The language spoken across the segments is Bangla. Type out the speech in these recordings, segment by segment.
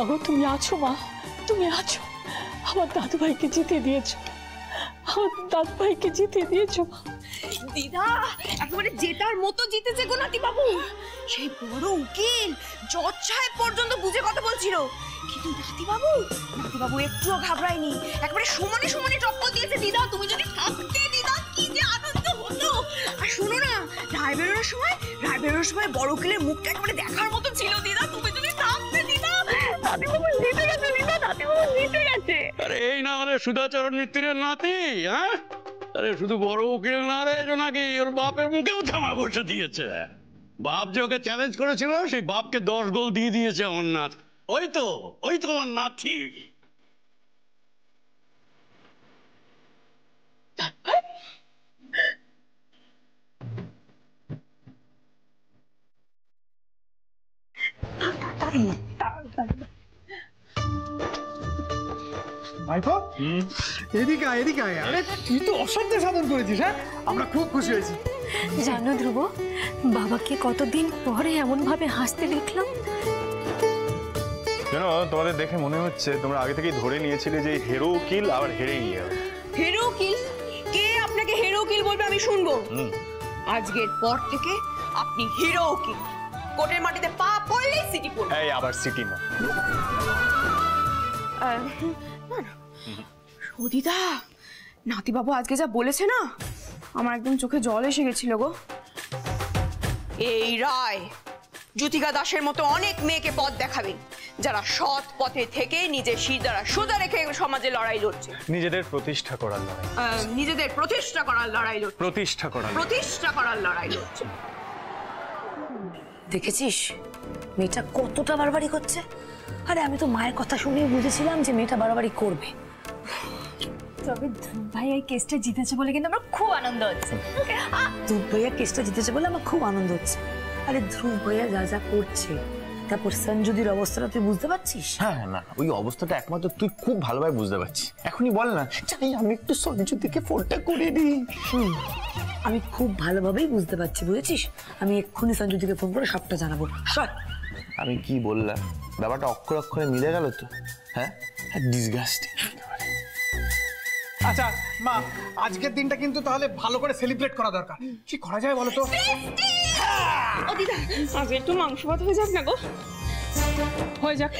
গো তুমি আছো মা, তুমি আছো। আমার দাদু ভাইকে জিতে দিয়েছো, আমার দাদু ভাইকে জিতে দিয়েছো মা। দিদা একেবারে জেতার মতো জিতেছে গো নাতি বাবু। সেই বড় উকিল জজ সাহেব পর্যন্ত বুঝে কথা বলছিল, কিন্তু নাতি বাবু একটুও ঘাবড়ায়নি, একেবারে সমানে সমানে টক্কর দিয়েছে। দিদা তুমি যদি থাকতে দিদা কি যে আনন্দ হতো। আর শোনো না, রায় বেরোনোর সময় বড় উকিলের মুখটা একেবারে দেখার মতো ছিল। দিদা তুমি যদি থাকতে দিদা, নাতি বাবু জিতে গেছে। দিদা নাতি বাবু জিতে গেছে। আরে এই না আমাদের সুধাচরণ মিত্রের নাতি, হ্যাঁ? আরে শুধু বড় উকিল না রে নাকি, ওর বাপের মুখেও থামা বসে দিয়েছে। বাপ যে ওকে চ্যালেঞ্জ করেছিল, সেই বাপকে 10 গোল দিয়ে দিয়েছে আমার নাথ। ওই তো আমার নাতি। ভাইপো এদিকে এদিকে আয়। আরে তুই তো অসাধ্য সাধন করেছিস। হ্যাঁ, আমরা খুব খুশি হয়েছি। জানো ধ্রুব, বাবাকে কতদিন পরে এমন ভাবে হাসতে দেখলাম। জানো, তোমাদের দেখে মনে হচ্ছে তোমরা আগে থেকেই ধরে নিয়েছিলে যে হিরো উকিল আবার হেরেই নিয়ে যাবে। হিরো উকিল? কে আপনাকে হিরো উকিল বলবে আমি শুনবো। আজকের পর থেকে আপনি হিরো উকিল। কোর্টের মাটিতে পা পড়লেই সিটি পড়বে। এই আবার সিটি না। সদিদা, নাতিবাবু আজকে যা বলেছে না, আমার একদম চোখে জল এসে গেছিল গো। এই রায় জ্যোতিকা দাসের মতো অনেক মেয়েকে পথ দেখাবে, যারা সৎ পথে থেকে নিজের শির দ্বারা সোজা রেখে সমাজে লড়াই লড়ছে। নিজেদের প্রতিষ্ঠা করার লড়াই। নিজেদের প্রতিষ্ঠা করার লড়াই লড়ছে। প্রতিষ্ঠা করার লড়াই লড়ছে। দেখেছিস মেয়েটা কতটা বাড়াবাড়ি করছে? আরে আমি তো মায়ের কথা শুনে বুঝেছিলাম যে মেয়েটা বাড়াবাড়ি করবে। তবে ধ্রুব ভাই এই কেসটা জিতেছে বলে কিন্তু আমার খুব আনন্দ হচ্ছে। ধ্রুব ভাইয়া কেসটা জিতেছে বলে আমার খুব আনন্দ হচ্ছে। আরে ধ্রুব ভাইয়া যা যা করছে, তারপর সঞ্জুদির অবস্থাটা তুই বুঝতে পারছিস? হ্যাঁ না, ওই অবস্থাটা একমাত্র তুই খুব ভালোভাবে বুঝতে পারছিস। এখনই বল না, চাই আমি একটু সঞ্জুদিকে ফোনটা করে দিই। আমি খুব ভালোভাবেই বুঝতে পারছি, বুঝেছিস? আমি এক্ষুনি সঞ্জুদিকে ফোন করে সবটা জানাবো। আমি কি বললাম, ব্যাপারটা অক্ষর অক্ষরে মিলে গেল তো? হ্যাঁ, ডিসগাস্টিং। আচ্ছা মা, আজকের দিনটা কিন্তু তাহলে ভালো করে সেলিব্রেট করা দরকার। কি করা যায় বলো তো? ও দিদা, আজ একটু মাংস ভাত হয়ে যাক না গো। হয়ে যাক।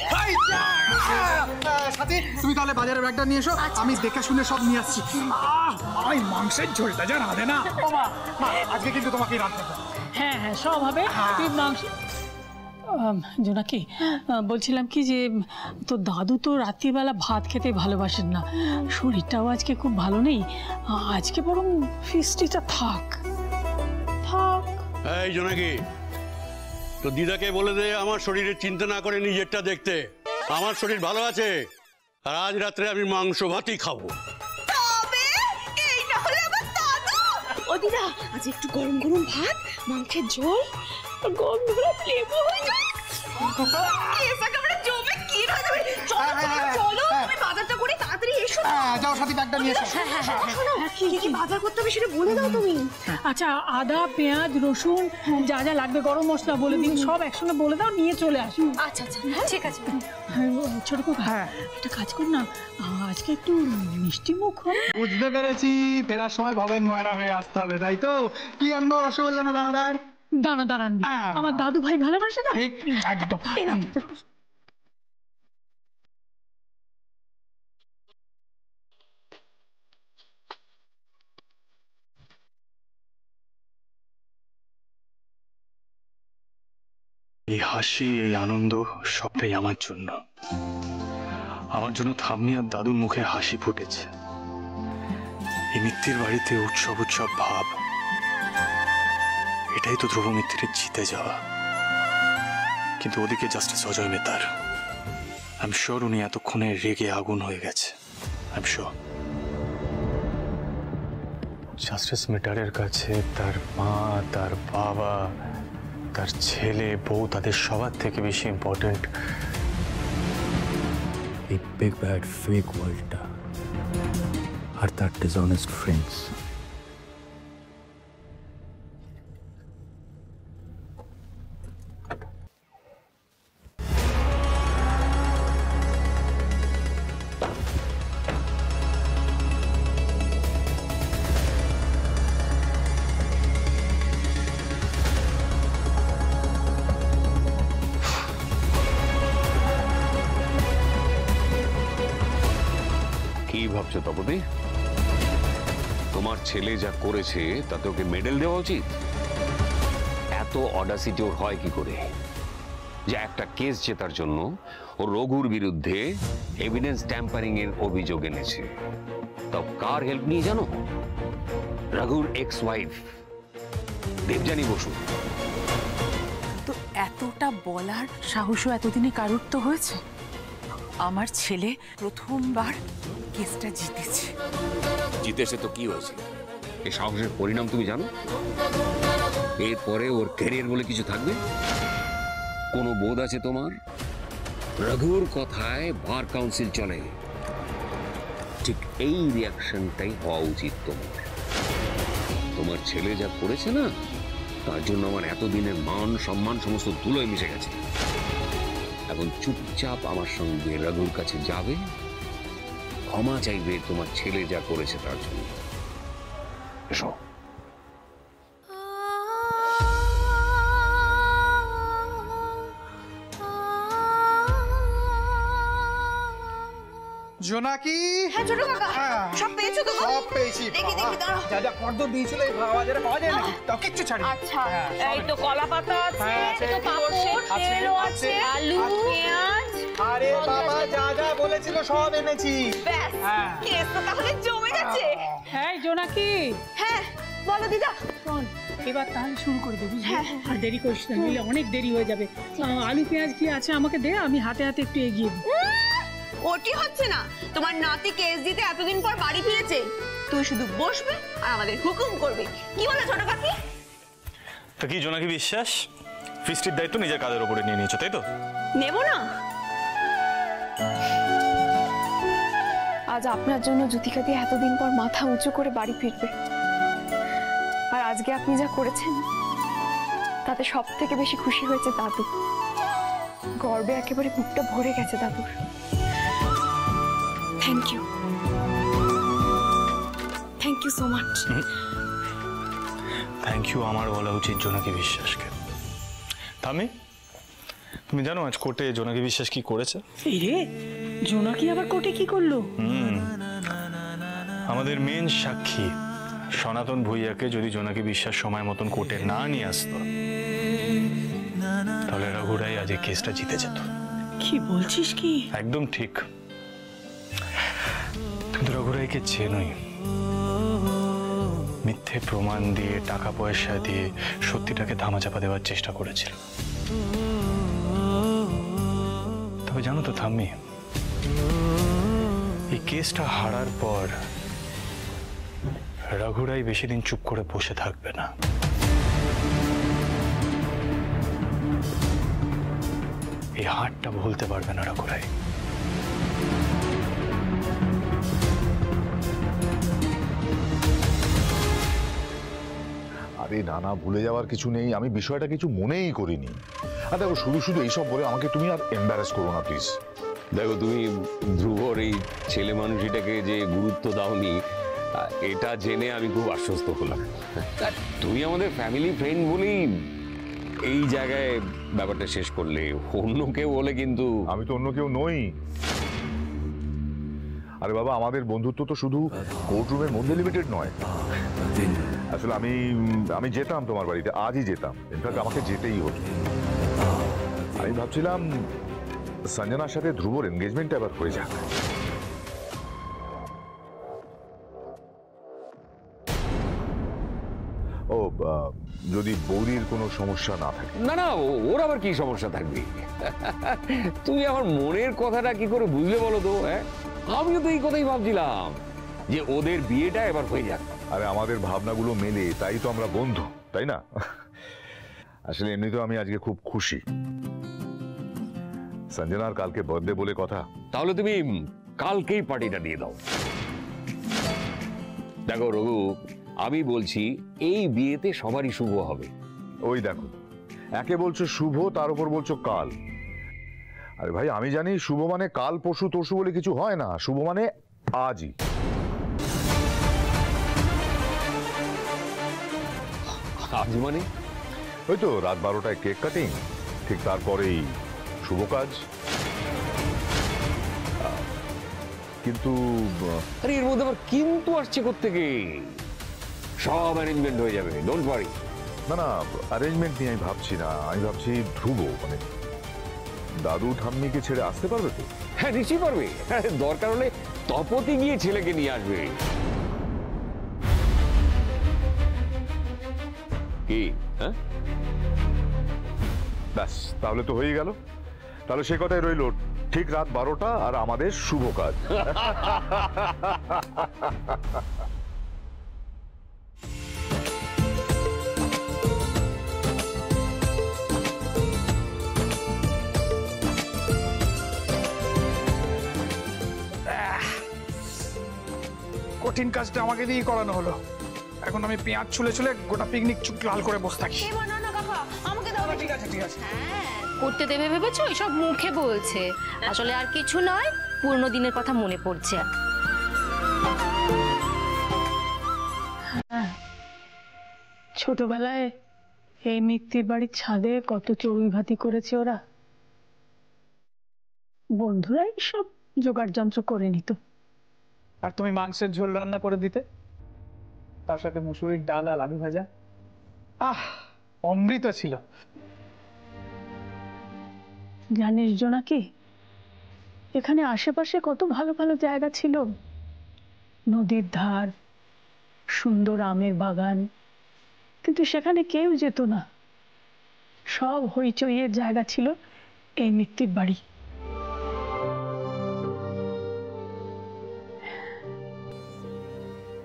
সাথী, তুমি তাহলে বাজারের ব্যাগটা নিয়ে এসো, আমি দেখে শুনে সব নিয়ে আসছি। ওই মাংসের ঝোলটা যা রাঁধে না, ও মা, আজকে কিন্তু তোমাকেই রাঁধতে হবে। হ্যাঁ হ্যাঁ, সব হবে। তুই মাংস। জোনাকি, বলছিলাম কি যে তোর দাদু তো রাত্রিবেলা ভাত খেতে ভালোবাসেন না, শরীরটাও আজকে খুব ভালো নেই, আজকে বরং ফিস্টিটা থাক। এই জোনাকি, তো দিদাকে বলে দে আমার শরীরের চিন্তা না করে নিজেরটা দেখতে। আমার শরীর ভালো আছে, আর আজ রাত্রে আমি মাংস ভাতই খাবো। ও দিদা, আজ একটু গরম গরম ভাত, মাংসের ঝোল, গরম গরম লেবু হয়ে যায়। চলো তুমি বাজারটা করে তাড়াতাড়ি এসো। যাও সাথী, ব্যাগটা নিয়ে এসো। কি কি বাজার করতে হবে সেটা বলে দাও তুমি। আচ্ছা, আদা, পেঁয়াজ, রসুন, যা যা লাগবে, গরম মশলা বলে দিন, সব একসঙ্গে বলে দাও, নিয়ে চলে আসো। আচ্ছা আচ্ছা, ঠিক আছে। ছোট খুব, একটা কাজ কর না, আজকে একটু মিষ্টি মুখ হবে। বুঝতে পেরেছি, ফেরার সময় ভবেন ময়না হয়ে আসতে হবে, তাই তো? কি আনবো? রসগোল্লা না দানাদার? দানাদার আমার দাদু ভাই ভালোবাসে না। একদম। এই হাসি, এই আনন্দ সবটাই আমার জন্য। থামনি আর দাদুর মুখে হাসি ফুটেছে। এই মিত্তির বাড়িতে উৎসব উৎসব ভাব, এটাই তো ধ্রুব মিত্তিরের জিতে যাওয়া। কিন্তু ওদিকে জাস্টিস অজয় মেহতার, আই এম শিওর উনি এতক্ষণে রেগে আগুন হয়ে গেছে। আই এম শিওর জাস্টিস মেহতারের কাছে তার মা, তার বাবা, তার ছেলে, বউ, তাদের সবার থেকে বেশি ইম্পর্টেন্ট এই বিগ ব্যাড ফেক ওয়ার্ল্ডটা আর তার ডিসঅনেস্ট ফ্রেন্ডস। কি ভাবছো তপতি? তোমার ছেলে যা করেছে তাতে ওকে মেডেল দেওয়া উচিত? এত অডাসিটি ওর হয় কি করে যে একটা কেস জেতার জন্য ও রঘুর বিরুদ্ধে এভিডেন্স ট্যাম্পারিং এর অভিযোগ এনেছে? তব কার হেল্প নিয়ে জানো? রঘুর এক্স ওয়াইফ দেবযানী বসু। তো এতটা বলার সাহসও এতদিনে কারুর তো হয়েছে? আমার ছেলে প্রথমবার কেসটা জিতেছে। জিতেছে তো কি হয়েছে? এই সাহসের পরিণাম তুমি জানো? এরপরে ওর ক্যারিয়ার বলে কিছু থাকবে? কোনো বোধ আছে তোমার? রঘুর কথায় বার কাউন্সিল চলে, ঠিক এই রিয়াকশনটাই হওয়া উচিত তোমার। তোমার ছেলে যা করেছে না, তার জন্য আমার এতদিনের মান সম্মান সমস্ত ধুলোয় মিশে গেছে। এখন চুপচাপ আমার সঙ্গে রঘুর কাছে যাবে, ক্ষমা চাইবে তোমার ছেলে যা করেছে তার জন্য। এসো। জোনাকি, হ্যাঁ ছোট কাকা, সব পেয়েছো তো? সব পেয়েছি। দেখি দাঁড়াও। যা যা ফর্দ দিয়েছিল এই বাজারে পাওয়া যায় নাকি? তাও কিচ্ছু ছাড়ি। আচ্ছা, এই তো কলা পাতা আছে, এই তো পাপড়, তেলও আছে, আলু, পেঁয়াজ। আরে বাবা, যা যা বলেছিল সব এনেছি। ব্যাস, কেস তো তাহলে জমে গেছে। হ্যাঁ জোনাকি, হ্যাঁ বলো দিদা। শোন, এবার তাহলে শুরু করে দেবি। আর দেরি করিস না, নইলে অনেক দেরি হয়ে যাবে। আলু পেঁয়াজ কি আছে আমাকে দে, আমি হাতে হাতে একটু এগিয়ে দিই। ওটি হচ্ছে না, তোমার নাতি কেস দিতে এতদিন পর বাড়ি ফিরেছে, তুই শুধু বসবে আর আমাদের হুকুম করবে। কি বলে ছোট কাকি? তা কি জোনাকি বিশ্বাস ফিস্টির দায়িত্ব নিজের কাঁধের উপরে নিয়ে নিয়েছো, তাই তো? নেব না। আজ আপনার জন্য জ্যোতিকা দিয়ে এতদিন পর মাথা উঁচু করে বাড়ি ফিরবে, আর আজকে আপনি যা করেছেন তাতে সব থেকে বেশি খুশি হয়েছে দাদু। গর্বে একেবারে বুকটা ভরে গেছে দাদুর। Thank you, thank you so much. Thank you আমার বলা উচিত জোনাকি বিশ্বাসকে। থামি, তুমি জানো আজ কোর্টে জোনাকি বিশ্বাস কি করেছে? এই রে, জোনাকি আবার কোর্টে কি করলো? আমাদের মেন সাক্ষী সনাতন ভূঁইয়াকে যদি জোনাকি বিশ্বাস সময় মতন কোর্টে না নিয়ে আসতো, তাহলে রঘুরাই আজ এই কেসটা জিতে যেত। কি বলছিস কি? একদম ঠিক। কিন্তু রঘুরাইকে চেনই, মিথ্যে প্রমাণ দিয়ে টাকা পয়সা দিয়ে সত্যিটাকে ধামাচাপা দেওয়ার চেষ্টা করেছিল। তবে জানো তো থাম্মি, এই কেসটা হারার পর রঘুরাই বেশি দিন চুপ করে বসে থাকবে না। এই হারটা ভুলতে পারবে না রঘুরাই। আরে না না, ভুলে যাওয়ার কিছু নেই, আমি বিষয়টা কিছু মনেই করিনি। আর দেখো, শুধু শুধু এইসব বলে আমাকে তুমি আর এম্বারাস করো না প্লিজ। দেখো, তুমি ধ্রুবর এই ছেলে মানুষটাকে যে গুরুত্ব দাওনি, এটা জেনে আমি খুব আশ্বস্ত হলাম। তুমি আমাদের ফ্যামিলি ফ্রেন্ড বলেই এই জায়গায় ব্যাপারটা শেষ করলে। অন্য কেউ বলে কিন্তু। আমি তো অন্য কেউ নই। আরে বাবা, আমাদের বন্ধুত্ব তো শুধু কোর্টরুমের মধ্যে লিমিটেড নয়। আসলে আমি যেতাম তোমার বাড়িতে, আজই যেতাম। ইনফ্যাক্ট আমাকে যেতেই হতো। আমি ভাবছিলাম সঞ্জনার সাথে ধ্রুবর এনগেজমেন্ট এবার হয়ে যাক। ও, যদি বৌদির কোনো সমস্যা না থাকে। না না, ওর আবার কি সমস্যা থাকবে? তুমি আমার মনের কথাটা কি করে বুঝলে বলো তো? আমিও তো এই কথাই ভাবছিলাম যে ওদের বিয়েটা এবার হয়ে যাক। আরে আমাদের ভাবনাগুলো মেলে, তাই তো আমরা বন্ধু, তাই না? আসলে এমনিতেও আমি আজকে খুব খুশি। সঞ্জনার কালকে বার্থডে বলে কথা। তাহলে তুমি কালকেই পার্টিটা দিয়ে দাও। দেখো রঘু, আমি বলছি এই বিয়েতে সবারই শুভ হবে। ওই দেখো, একে বলছো শুভ, তার উপর বলছো কাল। আরে ভাই, আমি জানি শুভ মানে কাল পরশু তরশু বলে কিছু হয় না। শুভ মানে আজই। আজ মানে ওই তো রাত 12টায় কেক কাটিং, ঠিক তারপরেই শুভ কাজ। কিন্তু আরে এর মধ্যে আবার কিন্তু আসছে কোত্থেকে? সব অ্যারেঞ্জমেন্ট হয়ে যাবে, ডোন্ট ওয়ারি। না না, অ্যারেঞ্জমেন্ট নিয়ে আমি ভাবছি না, আমি ভাবছি ধ্রুব মানে দাদু ঠাম্মিকে ছেড়ে আসতে পারবে তো? হ্যাঁ নিশ্চয়ই পারবে, দরকার হলে তপতি গিয়ে ছেলেকে নিয়ে আসবে। কি হ্যাঁ? ব্যাস, তাহলে তো হয়ে গেল। তাহলে সে কথাই রইল, ঠিক রাত 12টা আর আমাদের শুভ কাজ। কঠিন কাজটা আমাকে দিয়েই করানো হলো। এখন আমি পেঁয়াজ ছুলে ছুলে গোটা পিকনিক চুক লাল করে বসে থাকি। আমাকে দাও। ঠিক আছে ঠিক আছে। করতে দেবে ভেবেছো? এসব মুখে বলছে, আসলে আর কিছু নয়, পুরনো দিনের কথা মনে পড়ছে। ছোটবেলায় এই মিত্তির বাড়ির ছাদে কত চড়ুই ভাতি করেছে ওরা। বন্ধুরাই সব জোগাড় যন্ত্র করে নিত। আর তুমি মাংসের ঝোল রান্না করে দিতে, তার সাথে মুসুরির ডাল আর আলু ভাজা। আহ, অমৃত ছিল। জানিস জোনাকি, এখানে আশেপাশে কত ভালো ভালো জায়গা ছিল, নদীর ধার, সুন্দর আমের বাগান, কিন্তু সেখানে কেউ যেত না। সব হইচইয়ের জায়গা ছিল এই মিত্তির বাড়ি।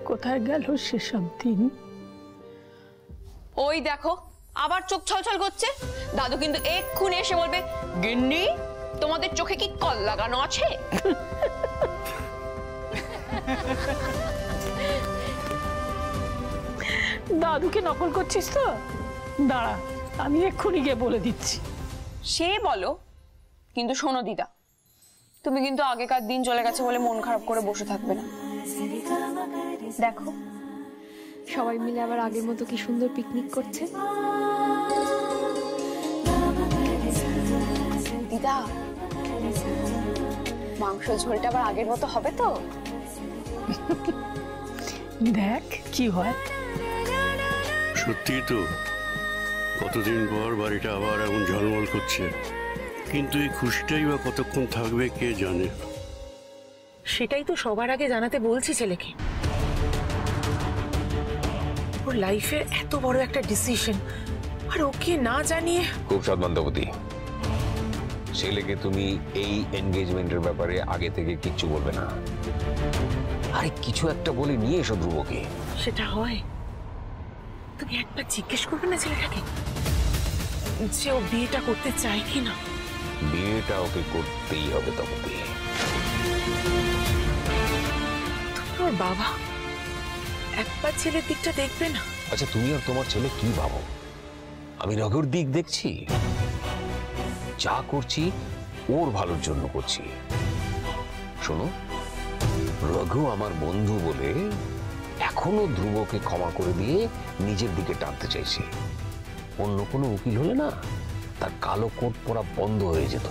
কোথায় গেল সেসব দিন? ওই দেখো আবার চোখ ছলছল করছে। দাদু কিন্তু এক্ষুনি এসে বলবে, গিন্নি তোমাদের চোখে কি কল লাগানো আছে? দাদুকে নকল করছিস তো? দাঁড়া, আমি এক্ষুনি গিয়ে বলে দিচ্ছি। সে বলো, কিন্তু শোনো দিদা, তুমি কিন্তু আগেকার দিন চলে গেছে বলে মন খারাপ করে বসে থাকবে না। দেখো সবাই মিলে আবার আগের মতো কি সুন্দর পিকনিক করছে। দিদা, মাংস ঝোলটা আবার আগের মতো হবে তো? দেখ কি হয়। সত্যি তো, কতদিন পর বাড়িটা আবার এমন ঝলমল করছে, কিন্তু এই খুশিটাই বা কতক্ষণ থাকবে কে জানে। সেটাই তো সবার আগে জানাতে বলছি ছেলেকে। ওর লাইফের এত বড় একটা ডিসিশন, আর ওকে না জানিয়ে। খুব সাবধান তপতি, ছেলেকে তুমি এই এনগেজমেন্টের ব্যাপারে আগে থেকে কিচ্ছু বলবে না। আরে কিছু একটা বলে নিয়ে এসো ধ্রুবকে। সেটা হয়? তুমি একবার জিজ্ঞেস করবে না ছেলেটাকে যে ও বিয়েটা করতে চায় কি না? বিয়েটা ওকে করতেই হবে তপতি। তুমি ওর বাবা, একবার ছেলের দিকটা দেখবে না? আচ্ছা তুমি আর তোমার ছেলে কি ভাবো? আমি রঘুর দিক দেখছি, যা করছি ওর ভালোর জন্য করছি। শোনো, রঘু আমার বন্ধু বলে এখনো ধ্রুবকে ক্ষমা করে দিয়ে নিজের দিকে টানতে চাইছে। অন্য কোনো উকিল হলে না তার কালো কোট পরা বন্ধ হয়ে যেত।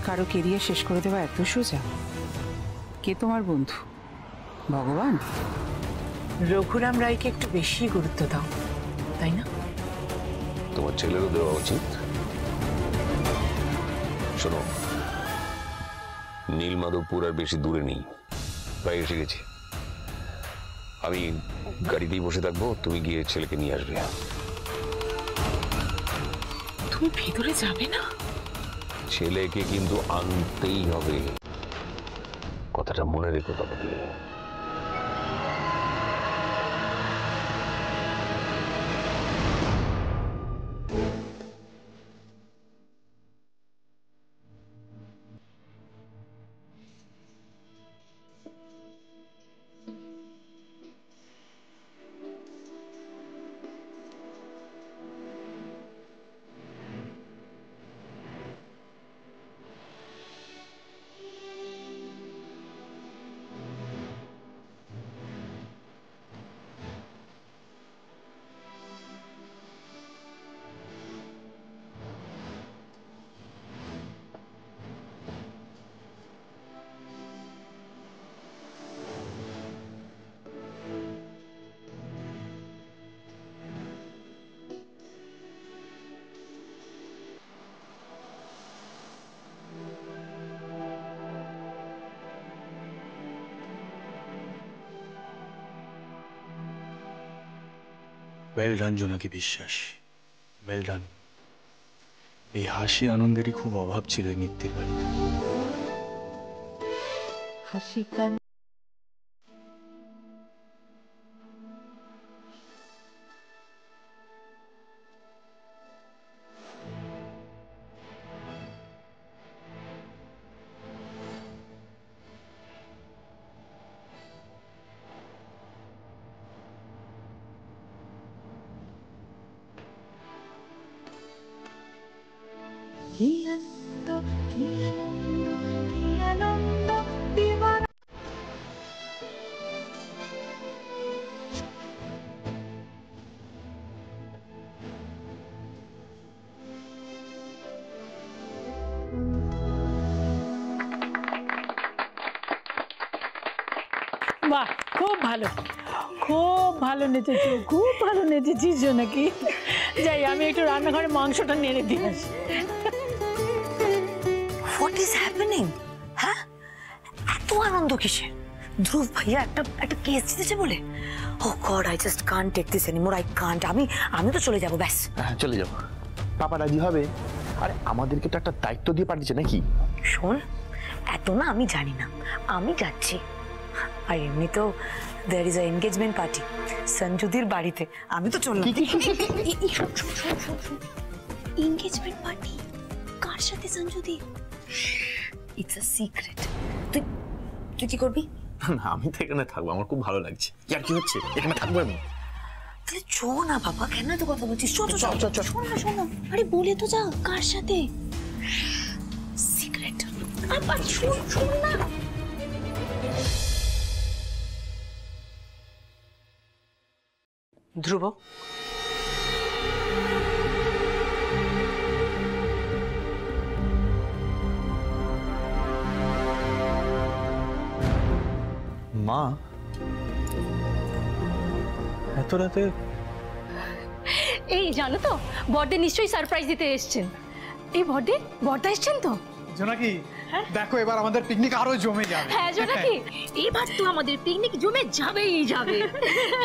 কারো কেরিয়ার শেষ করে দেওয়া এত সোজা? কে তোমার বন্ধু? ভগবান? রঘুরাম রায়কে একটু বেশি গুরুত্ব দাও, তাই না? তোমার ছেলেরও দেওয়া উচিত। শোনো, নীলমাধবপুর আর বেশি দূরে নেই, প্রায় এসে গেছি। আমি গাড়িতেই বসে থাকবো, তুমি গিয়ে ছেলেকে নিয়ে আসবে। তুমি ভেতরে যাবে না? ছেলেকে কিন্তু আনতেই হবে, কথাটা মনে রেখো তবে। ওয়েল ডান জোনাকি বিশ্বাস, ওয়েল ডান। এই হাসি আনন্দেরই খুব অভাব ছিল এই মিত্তির বাড়িতে। হাসি কান বাহ, খুব ভালো, খুব ভালো নেচেছো, খুব ভালো নেচেছিস জোনাকি। যাই আমি একটু রান্নাঘরে মাংসটা নেড়ে দিয়ে আসি। What is happening? হ্যাঁ, এত আনন্দ কিসের? ধ্রুব ভাইয়া একটা কেস জিতেছে বলে? Oh god, I just can't take this anymore, I can't. আমি তো চলে যাব, ব্যাস। হ্যাঁ চলে যাবো। পাপা রাজি হবে? আরে আমাদেরকে তো একটা দায়িত্ব দিয়ে পাঠিয়েছে নাকি? শোন, এত না আমি জানি না, আমি যাচ্ছি। আর এমনি তো there is a engagement party সঞ্জুদির বাড়িতে, আমি তো চললাম। এনগেজমেন্ট পার্টি কার সাথে সঞ্জুদি? It's a secret. তুই কি করবি? না আমি তো এখানে থাকবো, আমার খুব ভালো লাগছে। আর কি হচ্ছে, এখানে থাকবো আমি। তাহলে চো না বাবা, কেন তো কথা বলছিস? চো। শোন না, আরে বলে তো যা, কার সাথে? সিক্রেট। আবার শোন না। ধ্রুব, মা এত রাতে? এই জানো তো, বড়দে নিশ্চয়ই সারপ্রাইজ দিতে এসেছেন। এই বড়দা এসেছেন তো? জোনাকি, দেখো এবার আমাদের পিকনিক আরো জমে যাবে। হ্যাঁ জোনাকি, এবার তো আমাদের পিকনিক জমে যাবেই যাবে।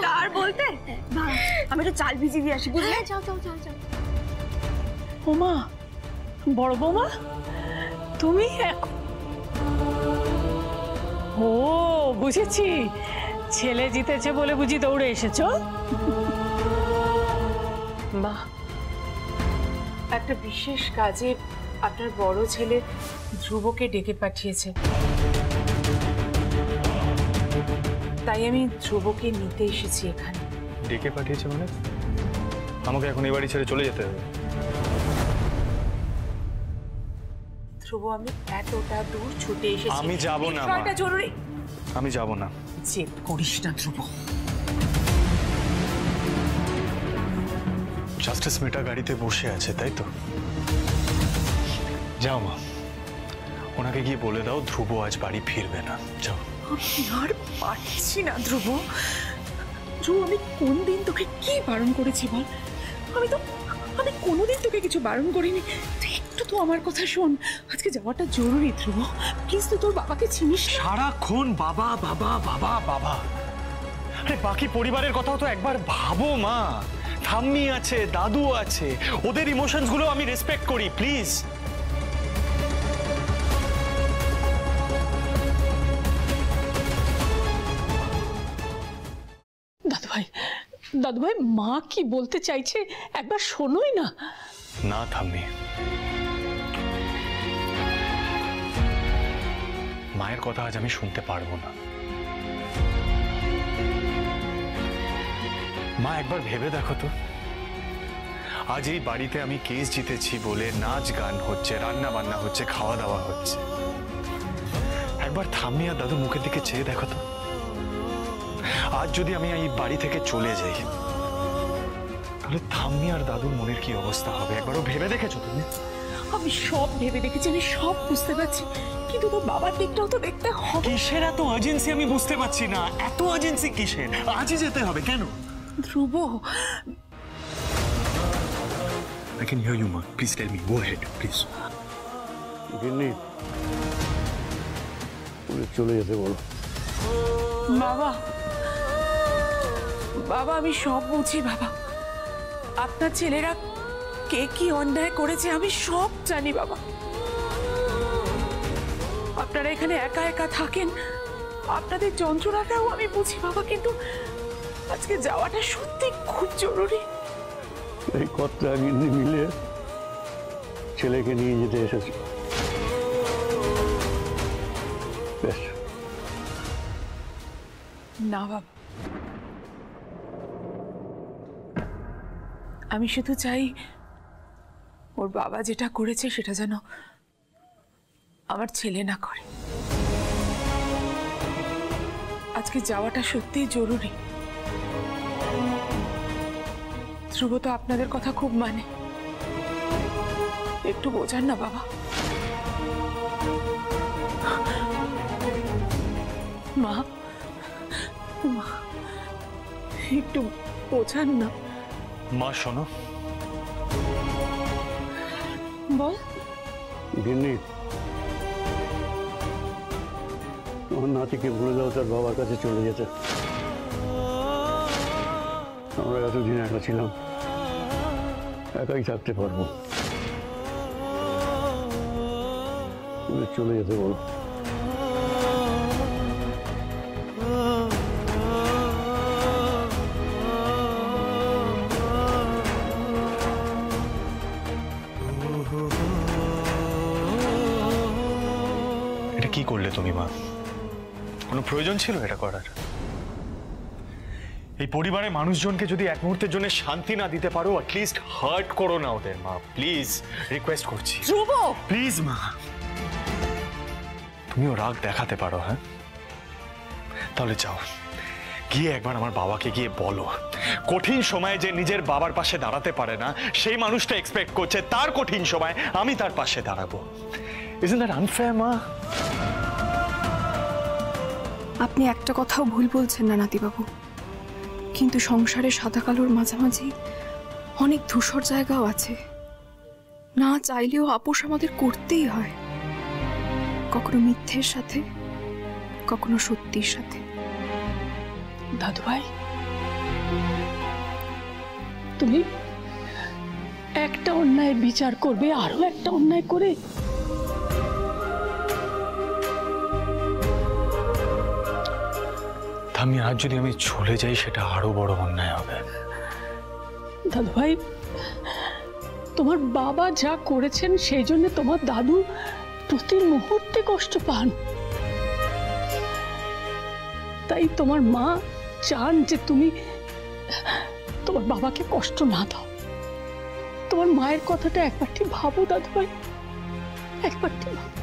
তার বলতে আমি একটু চাল ভিজিয়ে দিয়ে আসি, বুঝলে? যাও। ওমা, বড় বৌমা, তুমি ও বুঝেছি, ছেলে জিতেছে বলে বুঝি দৌড়ে এসেছো? মা, একটা বিশেষ কাজে আপনার বড় ছেলে ধ্রুবকে ডেকে পাঠিয়েছে, তাই আমি ধ্রুবকে নিতে এসেছি এখানে। ডেকে পাঠিয়েছে মানে? আমাকে এখন এই বাড়ি ছেড়ে চলে যেতে হবে? ধ্রুব, আমি এতটা দূর ছুটে এসেছি। আমি যাব না মা, বিষয়টা জরুরি। আমি যাব না। জেদ করিস না ধ্রুব। জাস্টিস মেটা গাড়িতে বসে আছে, তাই তো? যাও মা, ওনাকে গিয়ে বলে দাও ধ্রুব আজ বাড়ি ফিরবে না। যাও। আমি আর পারছি না ধ্রুব। আমি কোন দিন তোকে কি বারণ করেছি বল? আমি কোনোদিন তোকে কিছু বারণ করিনি। তুই একটু তো আমার কথা শোন, আজকে যাওয়াটা জরুরি ধ্রুব। প্লিজ, তুই তোর বাবাকে চিনিস? সারাক্ষণ বাবা বাবা বাবা বাবা। আরে বাকি পরিবারের কথাও তো একবার ভাবো মা। ঠাম্মি আছে, দাদু আছে, ওদের ইমোশনস গুলো আমি রেসপেক্ট করি, প্লিজ। দাদু ভাই, মা কি বলতে চাইছে একবার শোনোই না। না ঠাম্মি, মায়ের কথা আজ আমি শুনতে পারবো না। মা একবার ভেবে দেখো তো, আজ এই বাড়িতে আমি কেস জিতেছি বলে নাচ গান হচ্ছে, রান্না বান্না হচ্ছে, খাওয়া দাওয়া হচ্ছে। একবার ঠাম্মি আর দাদু মুখের দিকে চেয়ে দেখো তো, আজ যদি আমি এই বাড়ি থেকে চলে যাই তাহলে ঠাম্মি আর দাদুর মনের কি অবস্থা হবে? একবারও ভেবে দেখেছো তুমি? আমি সব ভেবে দেখেছি, আমি সব বুঝতে পারছি, কিন্তু তোর বাবার দিকটাও তো দেখতে হবে। কিসের এত আর্জেন্সি আমি বুঝতে পারছি না। এত আর্জেন্সি কিসের? আজই যেতে হবে কেন? ধ্রুব, I can hear you, ma. Please tell me. Go ahead, please. গিন্নি, চলে যেতে বলো। বাবা, আমি সব বুঝি বাবা। আপনার ছেলেরা কে কি অন্যায় করেছে আমি সব জানি বাবা। আপনারা এখানে একা একা থাকেন, আপনাদের যন্ত্রণাটাও আমি বুঝি বাবা, কিন্তু আজকে যাওয়াটা সত্যি খুব জরুরি। এই কথা গিন্নি মিলে ছেলেকে নিয়ে যেতে এসেছি। বেশ। না বাবা, আমি শুধু চাই ওর বাবা যেটা করেছে সেটা যেন আমার ছেলে না করে। আজকে যাওয়াটা সত্যিই জরুরি। ধ্রুব তো আপনাদের কথা খুব মানে, একটু বোঝান না বাবা। মা, মা, একটু বোঝান না। মা শোনো, বল। গিন্নি, আমার নাতিকে ভুলে যাও, তার বাবার কাছে চলে যেতে। আমরা এতদিন একা ছিলাম, একাই থাকতে পারবো। চলে যেতে বলো। এটা কি করলে তুমি মা? কোনো প্রয়োজন ছিল এটা করার? এই পরিবারের মানুষজনকে যদি এক মুহূর্তের জন্য শান্তি না দিতে পারো, অ্যাটলিস্ট হার্ট করো না ওদের মা। প্লিজ রিকোয়েস্ট করছি। ধ্রুব, প্লিজ মা, তুমিও রাগ দেখাতে পারো। হ্যাঁ, তাহলে যাও, গিয়ে একবার আমার বাবাকে গিয়ে বলো, কঠিন সময়ে যে নিজের বাবার পাশে দাঁড়াতে পারে না সেই মানুষটা এক্সপেক্ট করছে তার কঠিন সময় আমি তার পাশে দাঁড়াবো। Isn't that unfair, মা? আপনি একটা কথাও ভুল বলছেন না নাতিবাবু, কিন্তু সংসারে সাদা কালোর মাঝামাঝি অনেক ধূসর জায়গাও আছে। না চাইলেও আপোষ আমাদের করতেই হয়, কখনো মিথ্যের সাথে, কখনো সত্যির সাথে। দাদু ভাই, তুমি একটা অন্যায় বিচার করবে আরো একটা অন্যায় করে? থামি, আজ যদি আমি চলে যাই সেটা আরো বড় অন্যায় হবে। দাদু ভাই, তোমার বাবা যা করেছেন সেই জন্য তোমার দাদু প্রতি মুহূর্তে কষ্ট পান। তাই তোমার মা চান যে তুমি তোমার বাবাকে কষ্ট না দাও। তোমার মায়ের কথাটা একবারটি ভাবো দাদু ভাই, একবারটি ভাবো।